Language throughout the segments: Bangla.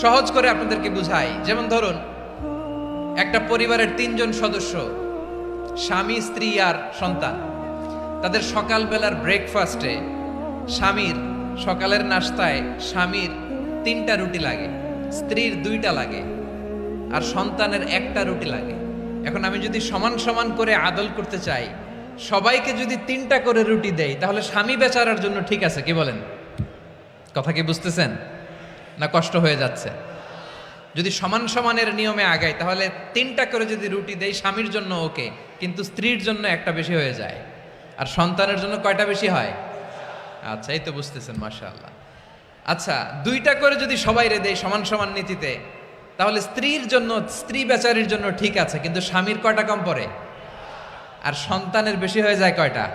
সহজ করে আপনাদেরকে বুঝাই। যেমন ধরুন, একটা পরিবারের 3 জন সদস্য, স্বামী, স্ত্রী আর সন্তান। তাদের সকালবেলার ব্রেকফাস্টে স্বামীর, সকালের নাস্তায় স্বামীর 3টা রুটি লাগে, স্ত্রীর 2টা লাগে, আর সন্তানের 1টা রুটি লাগে। এখন আমি যদি সমান সমান করে আদল করতে চাই, সবাইকে যদি 3টা করে রুটি দেই, তাহলে স্বামী বেচারার জন্য ঠিক আছে? কি বলেন? কথা কি বুঝতেছেন না কষ্ট হয়ে যাচ্ছে? যদি সমান সমানের নিয়মে আগাই, তাহলে 3টা করে যদি রুটি দেই স্বামীর জন্য ওকে, কিন্তু স্ত্রীর জন্য 1টা বেশি হয়ে যায়। আর সন্তানের জন্য কয়টা বেশি হয়? আচ্ছা, এই তো বুঝতেছেন, মাশাআল্লাহ। আচ্ছা, 2টা করে যদি সবাই রে দেয় সমান সমান নীতিতে, তাহলে স্ত্রীর জন্য, স্ত্রী বেচারির জন্য ঠিক আছে, কিন্তু স্বামীর কয়টা কম পড়ে? আর সন্তানের বেশি হয়ে যায় কয়টা?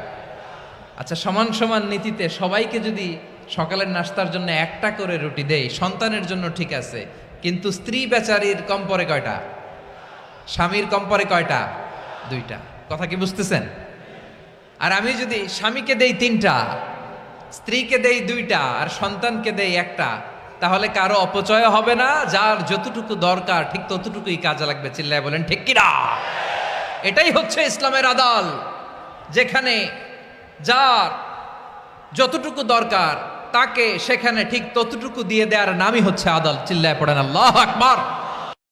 আচ্ছা, সমান সমান নীতিতে সবাইকে যদি সকালের নাস্তার জন্য 1টা করে রুটি দেই, সন্তানের জন্য ঠিক আছে, কিন্তু স্ত্রী বেচারির কম পড়ে কয়টা? স্বামীর কম পড়ে কয়টা? 2টা। কথা কি বুঝতেছেন? আর আমি যদি স্বামীকে দেই 3টা, স্ত্রীকে দেই 2টা, আর সন্তানকে দেই 1টা, তাহলে কারো অপচয় হবে না। যার যতটুকু দরকার ঠিক ততটুকুই কাজে লাগবে। চিল্লায় বলেন ঠিক কিনা? এটাই হচ্ছে ইসলামের আদল, যেখানে যার যতটুকু দরকার তাকে সেখানে ঠিক ততটুকু দিয়ে দেওয়ার নামই হচ্ছে আদল। চিল্লায় পড়েন আল্লাহু আকবার।